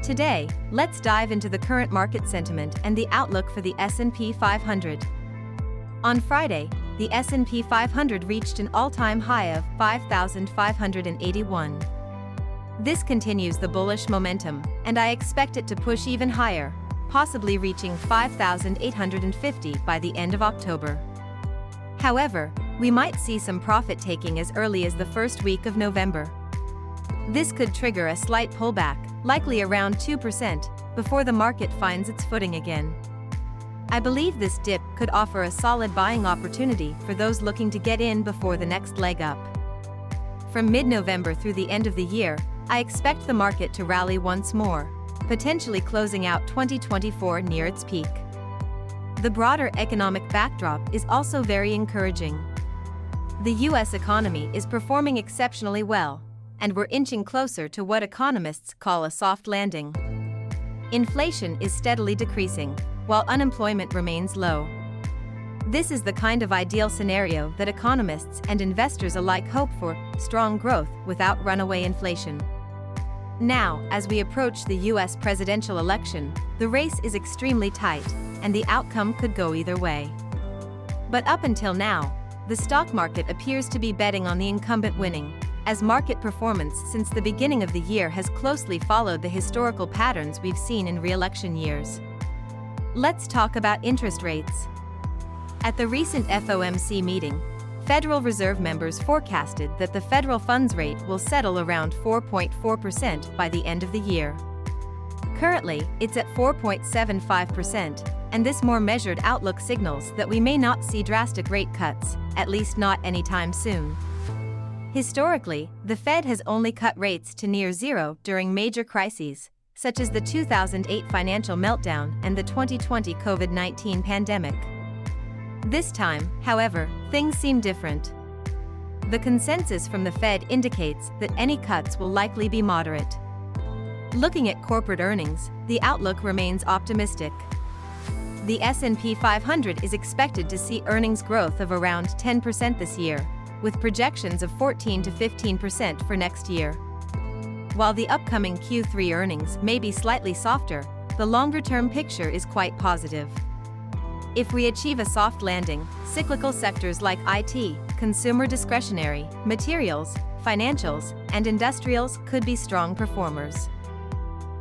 Today, let's dive into the current market sentiment and the outlook for the S&P 500. On Friday, the S&P 500 reached an all-time high of 5,581. This continues the bullish momentum, and I expect it to push even higher, possibly reaching 5,850 by the end of October. However, we might see some profit-taking as early as the first week of November. This could trigger a slight pullback, likely around 2%, before the market finds its footing again. I believe this dip could offer a solid buying opportunity for those looking to get in before the next leg up. From mid-November through the end of the year, I expect the market to rally once more, potentially closing out 2024 near its peak. The broader economic backdrop is also very encouraging. The U.S. economy is performing exceptionally well, and we're inching closer to what economists call a soft landing. Inflation is steadily decreasing, while unemployment remains low. This is the kind of ideal scenario that economists and investors alike hope for: strong growth without runaway inflation. Now, as we approach the U.S. presidential election, the race is extremely tight, and the outcome could go either way. But up until now, the stock market appears to be betting on the incumbent winning, as market performance since the beginning of the year has closely followed the historical patterns we've seen in re-election years. Let's talk about interest rates. At the recent FOMC meeting, Federal Reserve members forecasted that the federal funds rate will settle around 4.4% by the end of the year. Currently, it's at 4.75%, and this more measured outlook signals that we may not see drastic rate cuts, at least not anytime soon. Historically, the Fed has only cut rates to near zero during major crises, such as the 2008 financial meltdown and the 2020 COVID-19 pandemic. This time, however, things seem different. The consensus from the Fed indicates that any cuts will likely be moderate. Looking at corporate earnings, the outlook remains optimistic. The S&P 500 is expected to see earnings growth of around 10% this year, with projections of 14 to 15% for next year. While the upcoming Q3 earnings may be slightly softer, the longer-term picture is quite positive. If we achieve a soft landing, cyclical sectors like IT, consumer discretionary, materials, financials, and industrials could be strong performers.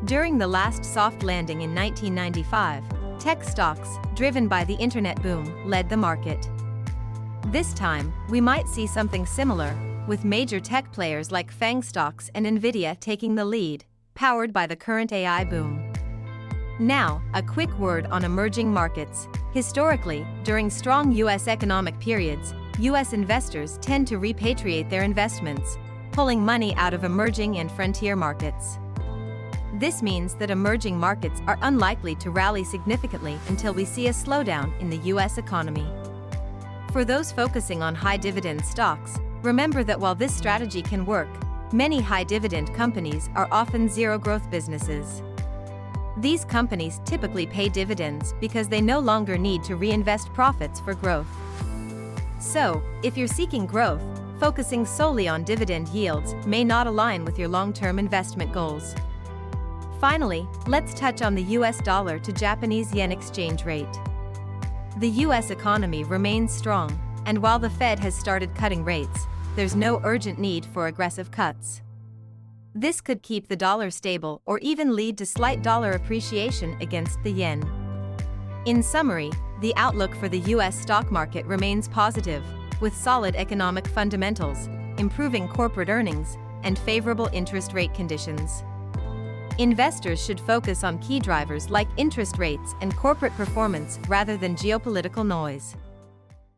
During the last soft landing in 1995, tech stocks, driven by the internet boom, led the market. This time, we might see something similar, with major tech players like FAANG stocks and NVIDIA taking the lead, powered by the current AI boom. Now, a quick word on emerging markets. Historically, during strong U.S. economic periods, U.S. investors tend to repatriate their investments, pulling money out of emerging and frontier markets. This means that emerging markets are unlikely to rally significantly until we see a slowdown in the U.S. economy. For those focusing on high-dividend stocks, remember that while this strategy can work, many high-dividend companies are often zero-growth businesses. These companies typically pay dividends because they no longer need to reinvest profits for growth. So, if you're seeking growth, focusing solely on dividend yields may not align with your long-term investment goals. Finally, let's touch on the US dollar to Japanese yen exchange rate. The US economy remains strong, and while the Fed has started cutting rates, there's no urgent need for aggressive cuts. This could keep the dollar stable or even lead to slight dollar appreciation against the yen. In summary, the outlook for the U.S. stock market remains positive, with solid economic fundamentals, improving corporate earnings, and favorable interest rate conditions. Investors should focus on key drivers like interest rates and corporate performance rather than geopolitical noise.